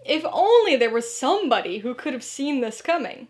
If only there was somebody who could have seen this coming.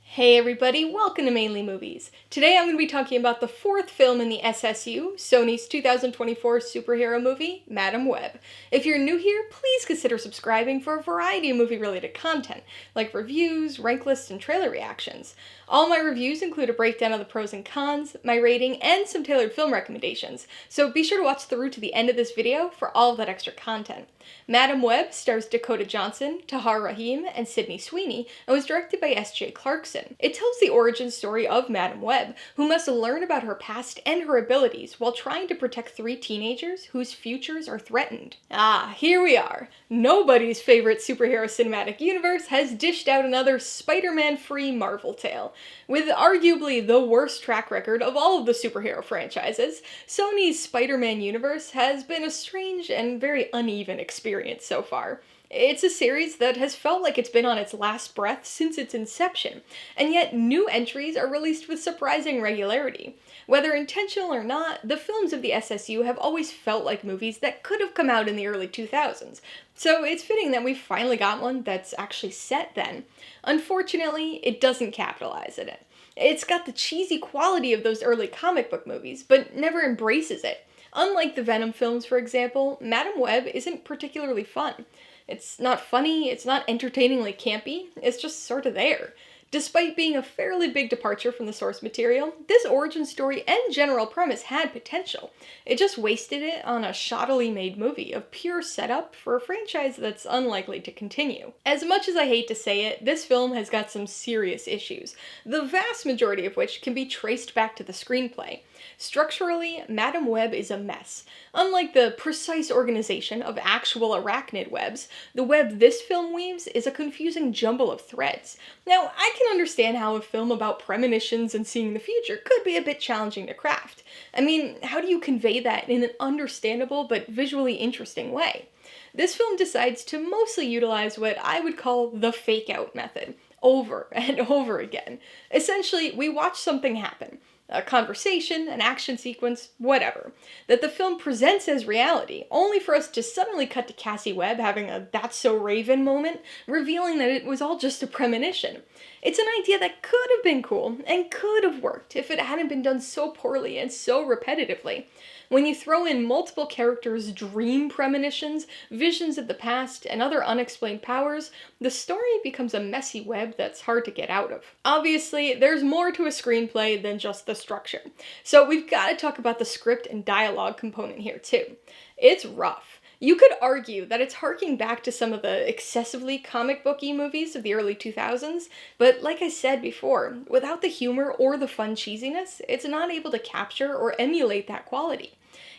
Hey everybody, welcome to Mainly Movies. Today I'm going to be talking about the fourth film in the SSU, Sony's 2024 superhero movie, Madame Webb. If you're new here, please consider subscribing for a variety of movie-related content, like reviews, rank lists, and trailer reactions. All my reviews include a breakdown of the pros and cons, my rating, and some tailored film recommendations, so be sure to watch through to the end of this video for all of that extra content. Madame Webb stars Dakota Johnson, Tahar Rahim, and Sweeney, and was directed by S.J. Clarkson. It tells the origin story of Madame Webb, who must learn about her past and her abilities while trying to protect three teenagers whose futures are threatened. Ah, here we are. Nobody's favorite superhero cinematic universe has dished out another Spider-Man-free Marvel tale. With arguably the worst track record of all of the superhero franchises, Sony's Spider-Man universe has been a strange and very uneven experience so far. It's a series that has felt like it's been on its last breath since its inception, and yet new entries are released with surprising regularity. Whether intentional or not, the films of the SSU have always felt like movies that could have come out in the early 2000s, so it's fitting that we finally got one that's actually set then. Unfortunately, it doesn't capitalize on it. It's got the cheesy quality of those early comic book movies, but never embraces it. Unlike the Venom films, for example, Madame Webb isn't particularly fun. It's not funny, it's not entertainingly campy, it's just sort of there. Despite being a fairly big departure from the source material, this origin story and general premise had potential. It just wasted it on a shoddily made movie of pure setup for a franchise that's unlikely to continue. As much as I hate to say it, this film has got some serious issues, the vast majority of which can be traced back to the screenplay. Structurally, Madame Webb is a mess. Unlike the precise organization of actual arachnid webs, the web this film weaves is a confusing jumble of threads. Now, I can understand how a film about premonitions and seeing the future could be a bit challenging to craft. I mean, how do you convey that in an understandable but visually interesting way? This film decides to mostly utilize what I would call the fake-out method, over and over again. Essentially, we watch something happen. A conversation, an action sequence, whatever, that the film presents as reality, only for us to suddenly cut to Cassie Webb having a "that's so Raven" moment, revealing that it was all just a premonition. It's an idea that could have been cool, and could have worked if it hadn't been done so poorly and so repetitively. When you throw in multiple characters' dream premonitions, visions of the past, and other unexplained powers, the story becomes a messy web that's hard to get out of. Obviously, there's more to a screenplay than just the structure, so we've got to talk about the script and dialogue component here too. It's rough. You could argue that it's harking back to some of the excessively comic booky movies of the early 2000s, but like I said before, without the humor or the fun cheesiness, it's not able to capture or emulate that quality.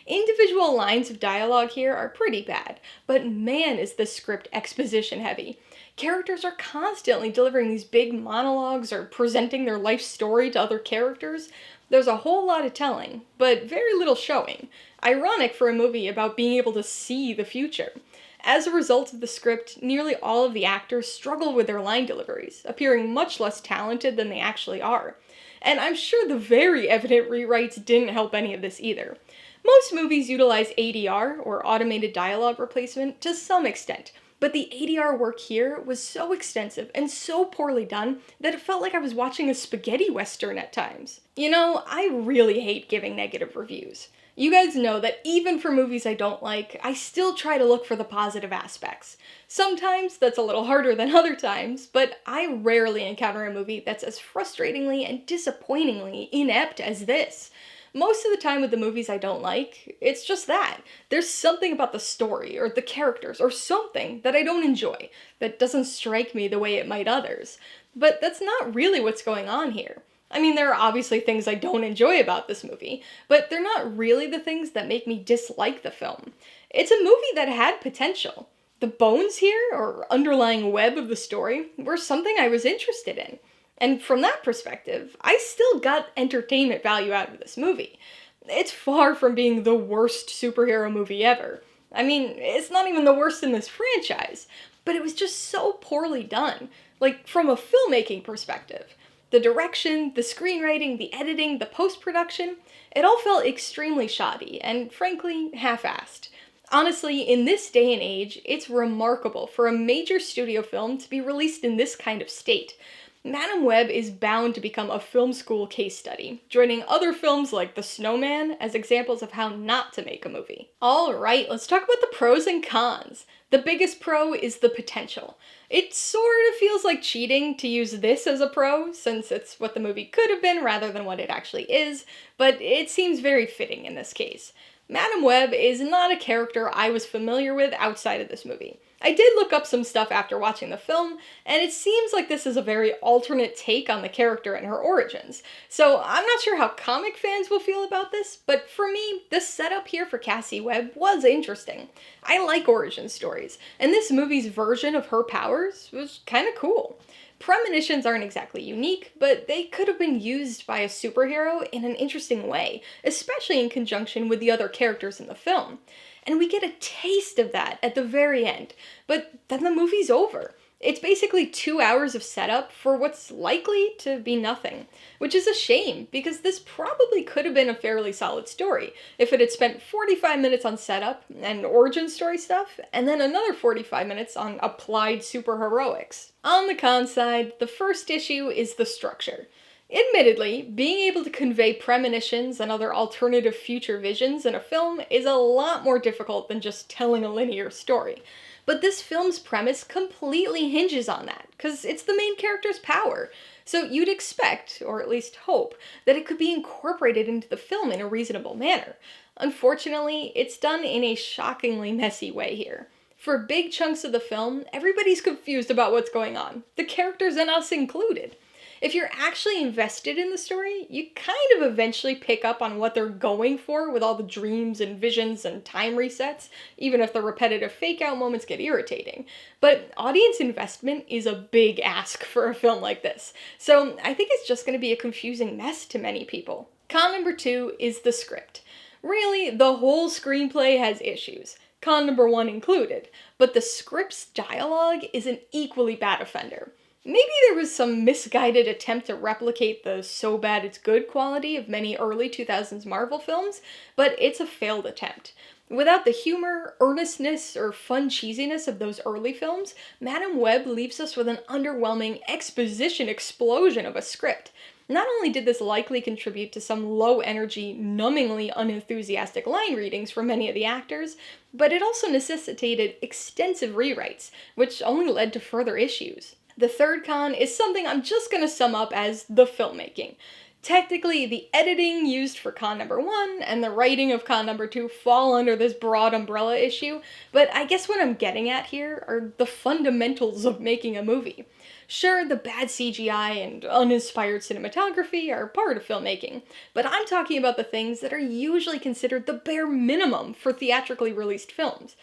Individual lines of dialogue here are pretty bad, but man is this script exposition heavy. Characters are constantly delivering these big monologues or presenting their life story to other characters. There's a whole lot of telling, but very little showing. Ironic for a movie about being able to see the future. As a result of the script, nearly all of the actors struggle with their line deliveries, appearing much less talented than they actually are. And I'm sure the very evident rewrites didn't help any of this either. Most movies utilize ADR, or automated dialogue replacement, to some extent, but the ADR work here was so extensive and so poorly done that it felt like I was watching a spaghetti western at times. You know, I really hate giving negative reviews. You guys know that even for movies I don't like, I still try to look for the positive aspects. Sometimes that's a little harder than other times, but I rarely encounter a movie that's as frustratingly and disappointingly inept as this. Most of the time with the movies I don't like, it's just that. There's something about the story, or the characters, or something that I don't enjoy, that doesn't strike me the way it might others. But that's not really what's going on here. I mean, there are obviously things I don't enjoy about this movie, but they're not really the things that make me dislike the film. It's a movie that had potential. The bones here, or underlying web of the story, were something I was interested in. And from that perspective, I still got entertainment value out of this movie. It's far from being the worst superhero movie ever. I mean, it's not even the worst in this franchise, but it was just so poorly done. Like, from a filmmaking perspective. The direction, the screenwriting, the editing, the post-production, it all felt extremely shoddy and, frankly, half-assed. Honestly, in this day and age, it's remarkable for a major studio film to be released in this kind of state. Madame Webb is bound to become a film school case study, joining other films like The Snowman as examples of how not to make a movie. Alright, let's talk about the pros and cons. The biggest pro is the potential. It sort of feels like cheating to use this as a pro, since it's what the movie could have been rather than what it actually is, but it seems very fitting in this case. Madame Webb is not a character I was familiar with outside of this movie. I did look up some stuff after watching the film, and it seems like this is a very alternate take on the character and her origins. So I'm not sure how comic fans will feel about this, but for me, the setup here for Cassie Webb was interesting. I like origin stories, and this movie's version of her powers was kind of cool. Premonitions aren't exactly unique, but they could have been used by a superhero in an interesting way, especially in conjunction with the other characters in the film. And we get a taste of that at the very end, but then the movie's over. It's basically 2 hours of setup for what's likely to be nothing, which is a shame, because this probably could have been a fairly solid story if it had spent 45 minutes on setup and origin story stuff, and then another 45 minutes on applied superheroics. On the con side, the first issue is the structure. Admittedly, being able to convey premonitions and other alternative future visions in a film is a lot more difficult than just telling a linear story. But this film's premise completely hinges on that, because it's the main character's power. So you'd expect, or at least hope, that it could be incorporated into the film in a reasonable manner. Unfortunately, it's done in a shockingly messy way here. For big chunks of the film, everybody's confused about what's going on, the characters and us included. If you're actually invested in the story, you kind of eventually pick up on what they're going for with all the dreams and visions and time resets, even if the repetitive fake-out moments get irritating. But audience investment is a big ask for a film like this, so I think it's just going to be a confusing mess to many people. Con number 2 is the script. Really, the whole screenplay has issues, con number 1 included, but the script's dialogue is an equally bad offender. Maybe there was some misguided attempt to replicate the so bad it's good quality of many early 2000s Marvel films, but it's a failed attempt. Without the humor, earnestness, or fun cheesiness of those early films, Madame Webb leaves us with an underwhelming exposition explosion of a script. Not only did this likely contribute to some low-energy, numbingly unenthusiastic line readings from many of the actors, but it also necessitated extensive rewrites, which only led to further issues. The third con is something I'm just going to sum up as the filmmaking. Technically, the editing used for con number 1 and the writing of con number 2 fall under this broad umbrella issue, but I guess what I'm getting at here are the fundamentals of making a movie. Sure, the bad CGI and uninspired cinematography are part of filmmaking, but I'm talking about the things that are usually considered the bare minimum for theatrically released films.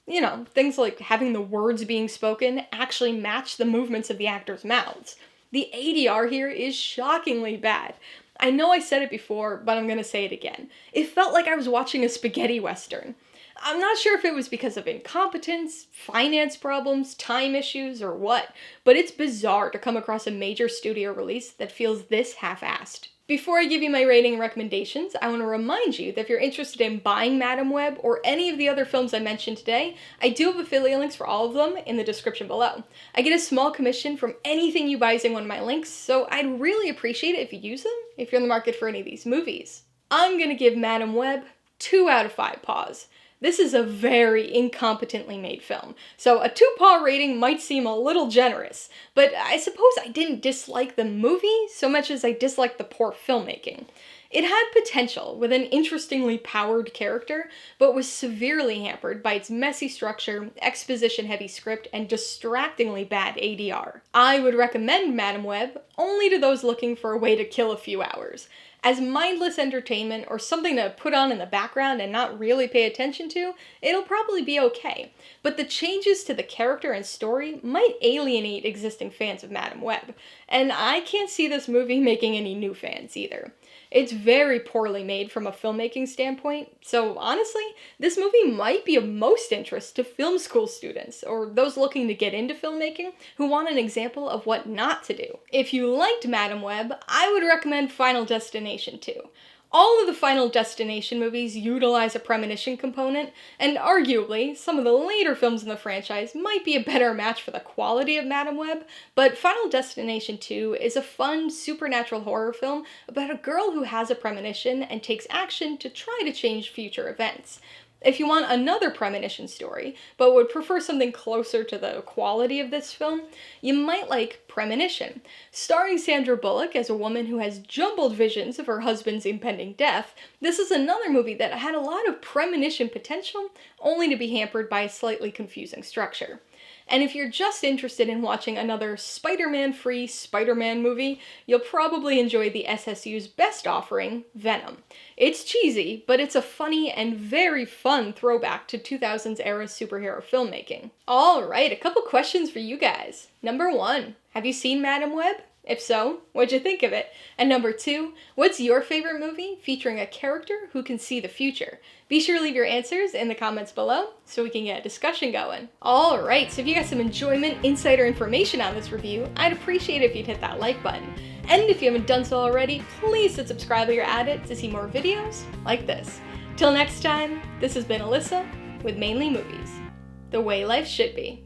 You know, things like having the words being spoken actually match the movements of the actors' mouths. The ADR here is shockingly bad. I know I said it before, but I'm gonna say it again. It felt like I was watching a spaghetti western. I'm not sure if it was because of incompetence, finance problems, time issues, or what, but it's bizarre to come across a major studio release that feels this half-assed. Before I give you my rating and recommendations, I want to remind you that if you're interested in buying Madame Webb or any of the other films I mentioned today, I do have affiliate links for all of them in the description below. I get a small commission from anything you buy using one of my links, so I'd really appreciate it if you use them if you're in the market for any of these movies. I'm gonna give Madame Webb 2 out of 5 paws. This is a very incompetently made film, so a 2-paw rating might seem a little generous, but I suppose I didn't dislike the movie so much as I disliked the poor filmmaking. It had potential with an interestingly powered character, but was severely hampered by its messy structure, exposition-heavy script, and distractingly bad ADR. I would recommend Madame Webb only to those looking for a way to kill a few hours. As mindless entertainment or something to put on in the background and not really pay attention to, it'll probably be okay. But the changes to the character and story might alienate existing fans of Madame Webb, and I can't see this movie making any new fans either. It's very poorly made from a filmmaking standpoint, so honestly, this movie might be of most interest to film school students, or those looking to get into filmmaking who want an example of what not to do. If you liked Madam Web, I would recommend Final Destination 2. All of the Final Destination movies utilize a premonition component, and arguably, some of the later films in the franchise might be a better match for the quality of Madam Web, but Final Destination 2 is a fun, supernatural horror film about a girl who has a premonition and takes action to try to change future events. If you want another premonition story, but would prefer something closer to the quality of this film, you might like Premonition. Starring Sandra Bullock as a woman who has jumbled visions of her husband's impending death, this is another movie that had a lot of premonition potential, only to be hampered by a slightly confusing structure. And if you're just interested in watching another Spider-Man-free Spider-Man movie, you'll probably enjoy the SSU's best offering, Venom. It's cheesy, but it's a funny and very fun throwback to 2000s era superhero filmmaking. Alright, a couple questions for you guys. Number 1, have you seen Madam Web? If so, what'd you think of it? And number 2, what's your favorite movie featuring a character who can see the future? Be sure to leave your answers in the comments below so we can get a discussion going. Alright, so if you got some enjoyment, insight, or information on this review, I'd appreciate it if you'd hit that like button. And if you haven't done so already, please hit subscribe while you're at it to see more videos like this. Till next time, this has been Alyssa with Mainly Movies, the way life should be.